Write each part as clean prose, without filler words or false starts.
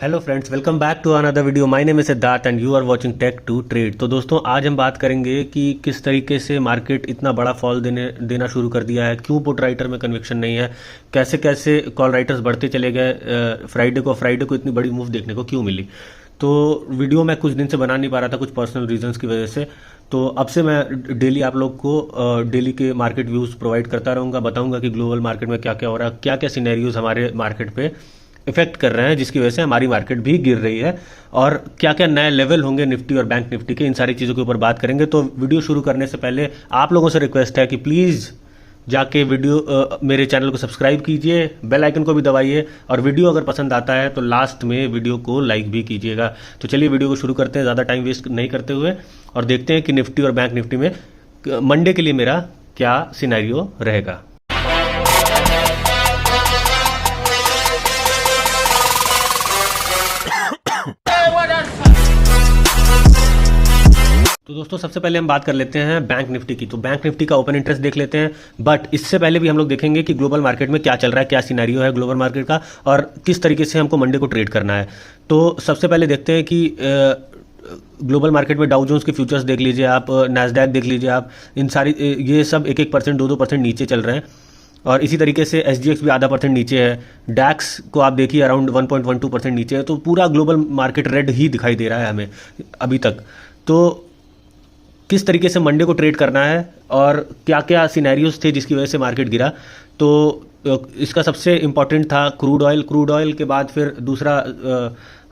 Hello friends, welcome back to another video. My name is Siddharth and you are watching tech to trade. तो दोस्तों, आज हम बात करेंगे कि किस तरीके से मार्केट इतना बड़ा फॉल देना शुरू कर दिया है, क्यों पुट राइटर में कन्विक्शन नहीं है, कैसे कैसे कॉल राइटर्स बढ़ते चले गए, फ्राइडे को इतनी बड़ी मूव देखने को क्यों मिली। तो वीडियो मैं कुछ दिन से बना नहीं पा रहा था, कुछ पर्सनल रीजंस की वजह से। तो अब से मैं डेली आप लोग को डेली के मार्केट व्यूज़ प्रोवाइड करता रहूँगा, बताऊँगा कि ग्लोबल मार्केट में क्या क्या हो रहा है, क्या क्या सिनेरियोज हमारे मार्केट पे इफेक्ट कर रहे हैं, जिसकी वजह से हमारी मार्केट भी गिर रही है, और क्या क्या नए लेवल होंगे निफ्टी और बैंक निफ्टी के, इन सारी चीज़ों के ऊपर बात करेंगे। तो वीडियो शुरू करने से पहले आप लोगों से रिक्वेस्ट है कि प्लीज़ जाके मेरे चैनल को सब्सक्राइब कीजिए, बेल आइकन को भी दबाइए, और वीडियो अगर पसंद आता है तो लास्ट में वीडियो को लाइक भी कीजिएगा। तो चलिए वीडियो को शुरू करते हैं ज़्यादा टाइम वेस्ट नहीं करते हुए, और देखते हैं कि निफ्टी और बैंक निफ्टी में मंडे के लिए मेरा क्या सिनेरियो रहेगा। तो दोस्तों, सबसे पहले हम बात कर लेते हैं बैंक निफ्टी की। तो बैंक निफ्टी का ओपन इंटरेस्ट देख लेते हैं, बट इससे पहले भी हम लोग देखेंगे कि ग्लोबल मार्केट में क्या चल रहा है, क्या सिनेरियो है ग्लोबल मार्केट का, और किस तरीके से हमको मंडे को ट्रेड करना है। तो सबसे पहले देखते हैं कि ग्लोबल मार्केट में डाउ जोन्स के फ्यूचर्स देख लीजिए आप, नैस्डैक देख लीजिए आप, इन सारी ये सब 1% 2% नीचे चल रहे हैं, और इसी तरीके से SGX भी ½ % नीचे है। डैक्स को आप देखिए अराउंड 1.12% नीचे है। तो पूरा ग्लोबल मार्केट रेड ही दिखाई दे रहा है हमें अभी तक। तो किस तरीके से मंडे को ट्रेड करना है और क्या क्या सिनेरियोज थे जिसकी वजह से मार्केट गिरा, तो इसका सबसे इम्पॉर्टेंट था क्रूड ऑयल के बाद फिर दूसरा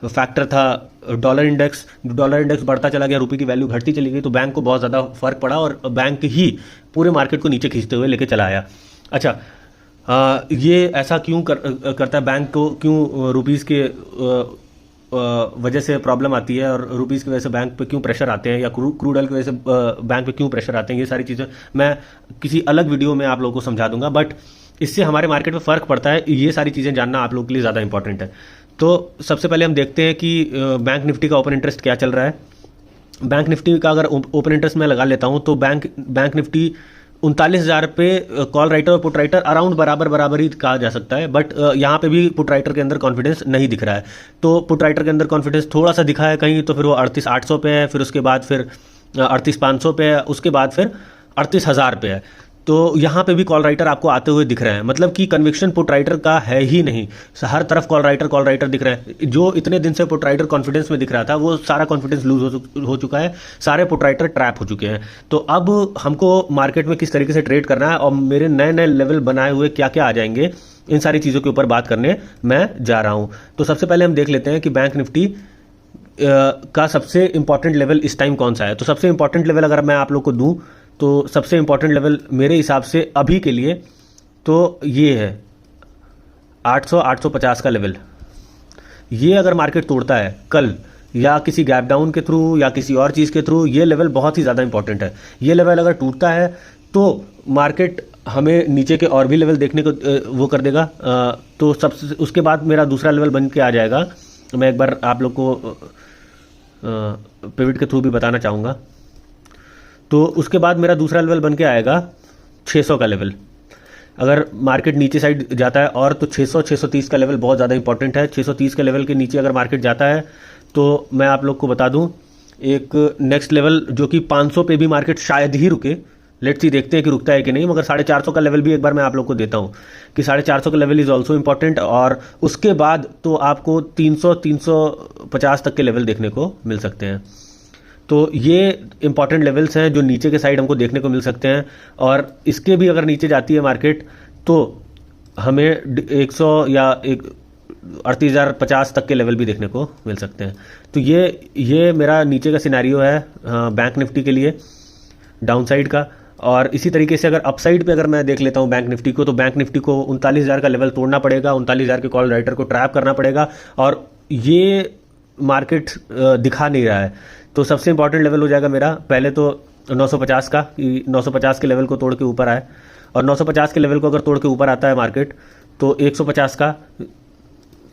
फैक्टर था डॉलर इंडेक्स बढ़ता चला गया, रुपये की वैल्यू घटती चली गई, तो बैंक को बहुत ज़्यादा फर्क पड़ा और बैंक ही पूरे मार्केट को नीचे खींचते हुए लेके चला आया। अच्छा, ये ऐसा क्यों करता है, बैंक को क्यों रुपीज़ के वजह से प्रॉब्लम आती है, और रुपीज़ की वजह से बैंक पे क्यों प्रेशर आते हैं, या क्रूड ऑयल की वजह से बैंक पे क्यों प्रेशर आते हैं, ये सारी चीज़ें मैं किसी अलग वीडियो में आप लोगों को समझा दूंगा। बट इससे हमारे मार्केट में फ़र्क पड़ता है, ये सारी चीज़ें जानना आप लोगों के लिए ज़्यादा इंपॉर्टेंट है। तो सबसे पहले हम देखते हैं कि बैंक निफ्टी का ओपन इंटरेस्ट क्या चल रहा है। बैंक निफ्टी का अगर ओपन इंटरेस्ट मैं लगा लेता हूँ तो बैंक निफ्टी 39,000 पे कॉल राइटर और पुट राइटर अराउंड बराबर ही कहा जा सकता है, बट यहाँ पे भी पुट राइटर के अंदर कॉन्फिडेंस नहीं दिख रहा है। तो पुट राइटर के अंदर कॉन्फिडेंस थोड़ा सा दिखा है कहीं, तो फिर वो 38,800 पे है, फिर उसके बाद फिर 38,500 पे है, उसके बाद फिर 38,000 पे है। तो यहाँ पे भी कॉल राइटर आपको आते हुए दिख रहे हैं, मतलब कि कन्विक्शन पुट राइटर का है ही नहीं। हर तरफ कॉल राइटर दिख रहे हैं। जो इतने दिन से पुट राइटर कॉन्फिडेंस में दिख रहा था, वो सारा कॉन्फिडेंस लूज हो चुका है, सारे पुट राइटर ट्रैप हो चुके हैं। तो अब हमको मार्केट में किस तरीके से ट्रेड करना है, और मेरे नए नए लेवल बनाए हुए क्या क्या आ जाएंगे, इन सारी चीज़ों के ऊपर बात करने मैं जा रहा हूँ। तो सबसे पहले हम देख लेते हैं कि बैंक निफ्टी का सबसे इंपॉर्टेंट लेवल इस टाइम कौन सा है। तो सबसे इंपॉर्टेंट लेवल अगर मैं आप लोग को दूँ, तो सबसे इंपॉर्टेंट लेवल मेरे हिसाब से अभी के लिए तो ये है 800-850 का लेवल। ये अगर मार्केट तोड़ता है कल, या किसी गैप डाउन के थ्रू या किसी और चीज़ के थ्रू, ये लेवल बहुत ही ज़्यादा इंपॉर्टेंट है। ये लेवल अगर टूटता है तो मार्केट हमें नीचे के और भी लेवल देखने को वो कर देगा। तो सबसे उसके बाद मेरा दूसरा लेवल बन के आ जाएगा। मैं एक बार आप लोग को पिवट के थ्रू भी बताना चाहूँगा। तो उसके बाद मेरा दूसरा लेवल बन के आएगा 600 का लेवल। अगर मार्केट नीचे साइड जाता है और तो 600-630 का लेवल बहुत ज़्यादा इंपॉर्टेंट है। 630 के लेवल के नीचे अगर मार्केट जाता है तो मैं आप लोग को बता दूं, एक नेक्स्ट लेवल जो कि 500 पे भी मार्केट शायद ही रुके, लेट्स सी, देखते हैं कि रुकता है कि नहीं। मगर 450 का लेवल भी एक बार मैं आप लोग को देता हूं कि 450 का लेवल इज़ ऑल्सो इंपॉर्टेंट, और उसके बाद तो आपको 300-350 तक के लेवल देखने को मिल सकते हैं। तो ये इंपॉर्टेंट लेवल्स हैं जो नीचे के साइड हमको देखने को मिल सकते हैं, और इसके भी अगर नीचे जाती है मार्केट तो हमें 100 या 38,050 तक के लेवल भी देखने को मिल सकते हैं। तो ये मेरा नीचे का सिनेरियो है बैंक निफ्टी के लिए डाउन साइड का। और इसी तरीके से अगर अपसाइड पे अगर मैं देख लेता हूँ बैंक निफ्टी को, तो बैंक निफ्टी को 39,000 का लेवल तोड़ना पड़ेगा, 39,000 के कॉल राइटर को ट्रैप करना पड़ेगा, और ये मार्केट दिखा नहीं रहा है। तो सबसे इंपॉर्टेंट लेवल हो जाएगा मेरा पहले तो 950 का, कि 950 के लेवल को तोड़ के ऊपर आए, और 950 के लेवल को अगर तोड़ के ऊपर आता है मार्केट तो 150 का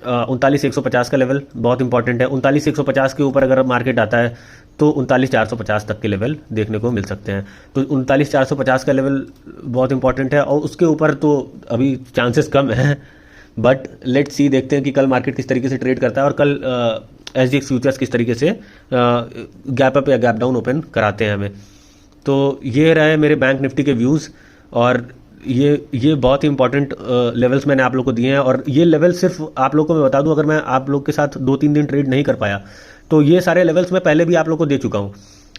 39,150 का लेवल बहुत इंपॉर्टेंट है। 39,150 के ऊपर अगर मार्केट आता है तो 39,450 तक के लेवल देखने को मिल सकते हैं। तो 39,450 का लेवल बहुत इंपॉर्टेंट है, और उसके ऊपर तो अभी चांसेस कम हैं। बट लेट्स सी, देखते हैं कि कल मार्केट किस तरीके से ट्रेड करता है और कल SGX फ्यूचर्स किस तरीके से गैप अप या गैप डाउन ओपन कराते हैं हमें। तो ये रहे मेरे बैंक निफ्टी के व्यूज़, और ये बहुत ही इंपॉर्टेंट लेवल्स मैंने आप लोग को दिए हैं। और ये लेवल सिर्फ आप लोग को मैं बता दूं, अगर मैं आप लोग के साथ 2-3 दिन ट्रेड नहीं कर पाया तो ये सारे लेवल्स मैं पहले भी आप लोग को दे चुका हूं।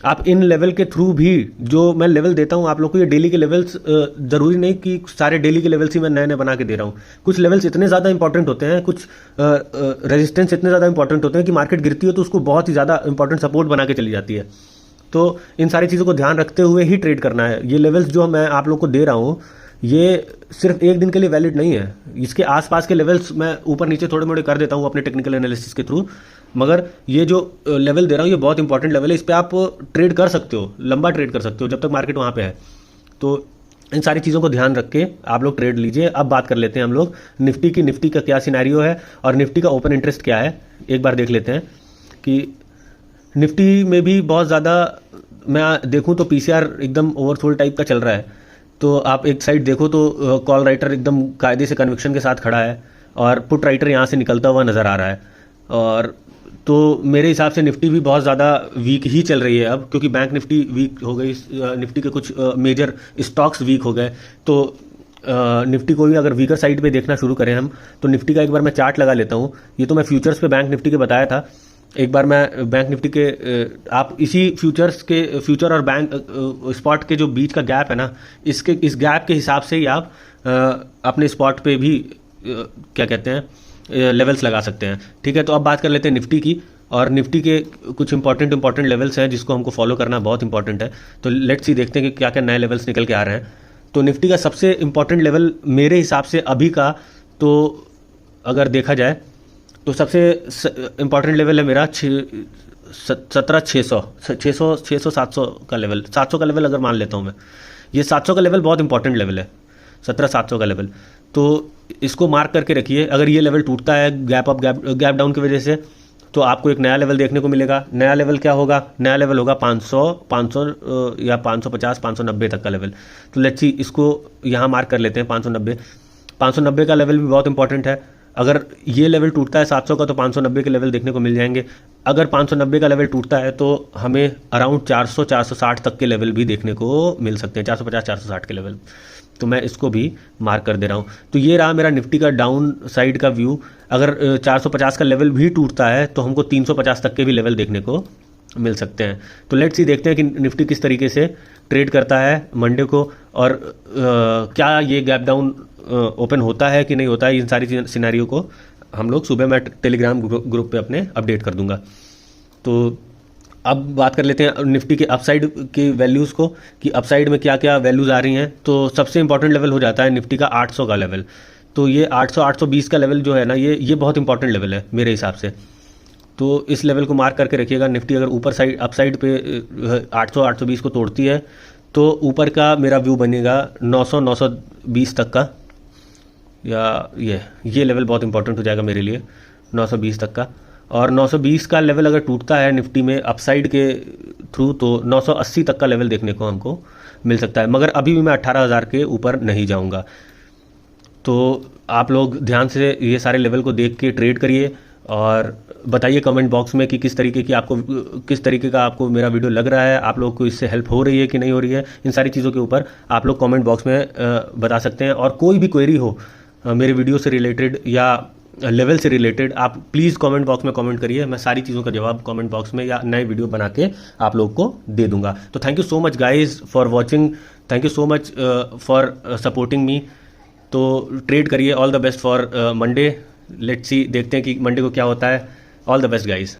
आप इन लेवल के थ्रू भी, जो मैं लेवल देता हूं आप लोग को, ये डेली के लेवल्स ज़रूरी नहीं कि सारे डेली के लेवल्स ही मैं नए नए बना के दे रहा हूं। कुछ लेवल्स इतने ज़्यादा इंपॉर्टेंट होते हैं, कुछ रेजिस्टेंस इतने ज़्यादा इंपॉर्टेंट होते हैं कि मार्केट गिरती है तो उसको बहुत ही ज़्यादा इंपॉर्टेंट सपोर्ट बना के चली जाती है। तो इन सारी चीज़ों को ध्यान रखते हुए ही ट्रेड करना है। ये लेवल्स जो मैं आप लोग को दे रहा हूँ ये सिर्फ एक दिन के लिए वैलिड नहीं है। इसके आसपास के लेवल्स मैं ऊपर नीचे थोड़े मोड़े कर देता हूँ अपने टेक्निकल एनालिसिस के थ्रू, मगर ये जो लेवल दे रहा हूँ ये बहुत इंपॉर्टेंट लेवल है। इस पर आप ट्रेड कर सकते हो, लंबा ट्रेड कर सकते हो जब तक मार्केट वहाँ पे है। तो इन सारी चीज़ों को ध्यान रख के आप लोग ट्रेड लीजिए। अब बात कर लेते हैं हम लोग निफ्टी की। निफ्टी का क्या सिनेरियो है और निफ्टी का ओपन इंटरेस्ट क्या है, एक बार देख लेते हैं कि निफ्टी में भी बहुत ज़्यादा मैं देखूं तो पीसीआर एकदम ओवरसोल्ड टाइप का चल रहा है। तो आप एक साइड देखो तो कॉल राइटर एकदम कायदे से कन्विक्शन के साथ खड़ा है और पुट राइटर यहाँ से निकलता हुआ नज़र आ रहा है। और तो मेरे हिसाब से निफ्टी भी बहुत ज़्यादा वीक ही चल रही है अब, क्योंकि बैंक निफ्टी वीक हो गई, निफ्टी के कुछ मेजर स्टॉक्स वीक हो गए। तो निफ्टी को भी अगर वीकर साइड पे देखना शुरू करें हम, तो निफ्टी का एक बार मैं चार्ट लगा लेता हूँ। ये तो मैं फ्यूचर्स पे बैंक निफ्टी के बताया था, एक बार मैं बैंक निफ्टी के आप इसी फ्यूचर और बैंक स्पॉट के जो बीच का गैप है ना, इस गैप के हिसाब से ही आप अपने स्पॉट पे भी क्या कहते हैं लेवल्स लगा सकते हैं। ठीक है, तो अब बात कर लेते हैं निफ्टी की। और निफ्टी के कुछ इंपॉर्टेंट लेवल्स हैं जिसको हमको फॉलो करना बहुत इंपॉर्टेंट है। तो लेट्स सी, देखते हैं कि क्या क्या नए लेवल्स निकल के आ रहे हैं। तो निफ्टी का सबसे इंपॉर्टेंट लेवल मेरे हिसाब से अभी का, तो अगर देखा जाए तो सबसे इंपॉर्टेंट लेवल है मेरा 17,600 700 का लेवल। 700 का लेवल अगर मान लेता हूँ मैं, ये 700 का लेवल बहुत इंपॉर्टेंट लेवल है, 17,700 का लेवल। तो इसको मार्क करके रखिए। अगर ये लेवल टूटता है गैप डाउन की वजह से, तो आपको एक नया लेवल देखने को मिलेगा। नया लेवल क्या होगा? नया लेवल होगा 500 या 550 590 तक का लेवल। तो लेट्स सी, इसको यहाँ मार्क कर लेते हैं 590 का लेवल भी बहुत इंपॉर्टेंट है। अगर ये लेवल टूटता है 700 का, तो 590 के लेवल देखने को मिल जाएंगे। अगर 590 का लेवल टूटता है तो हमें अराउंड 400-460 तक के लेवल भी देखने को मिल सकते हैं, 450-460 के लेवल। तो मैं इसको भी मार्क कर दे रहा हूँ। तो ये रहा मेरा निफ्टी का डाउन साइड का व्यू। अगर 450 का लेवल भी टूटता है तो हमको 350 तक के भी लेवल देखने को मिल सकते हैं। तो लेट्स सी, देखते हैं कि निफ्टी किस तरीके से ट्रेड करता है मंडे को, और क्या ये गैप डाउन ओपन होता है कि नहीं होता है। इन सारी सिनेरियो को हम लोग सुबह मैं टेलीग्राम ग्रुप पे अपने अपडेट कर दूंगा। तो अब बात कर लेते हैं निफ्टी के अपसाइड के वैल्यूज़ को, कि अपसाइड में क्या क्या वैल्यूज़ आ रही हैं। तो सबसे इंपॉर्टेंट लेवल हो जाता है निफ्टी का 800 का लेवल। तो ये 800-820 का लेवल जो है ना, ये बहुत इंपॉर्टेंट लेवल है मेरे हिसाब से। तो इस लेवल को मार्क करके रखिएगा। निफ्टी अगर ऊपर साइड अपसाइड पे 800-820 को तोड़ती है तो ऊपर का मेरा व्यू बनेगा 900-920 तक का, या ये लेवल बहुत इंपॉर्टेंट हो जाएगा मेरे लिए, 920 तक का। और 920 का लेवल अगर टूटता है निफ्टी में अपसाइड के थ्रू, तो 980 तक का लेवल देखने को हमको मिल सकता है। मगर अभी भी मैं 18,000 के ऊपर नहीं जाऊंगा। तो आप लोग ध्यान से ये सारे लेवल को देख के ट्रेड करिए, और बताइए कमेंट बॉक्स में कि किस तरीके का आपको मेरा वीडियो लग रहा है, आप लोग को इससे हेल्प हो रही है कि नहीं हो रही है। इन सारी चीज़ों के ऊपर आप लोग कमेंट बॉक्स में बता सकते हैं। और कोई भी क्वेरी हो मेरे वीडियो से रिलेटेड या लेवल से रिलेटेड, आप प्लीज़ कमेंट बॉक्स में कमेंट करिए। मैं सारी चीज़ों का जवाब कमेंट बॉक्स में या नए वीडियो बना के आप लोग को दे दूंगा। तो thank you so much guys for watching, thank you so much for supporting me. तो ट्रेड करिए। All the best for Monday. Let's see, देखते हैं कि मंडे को क्या होता है। All the best guys.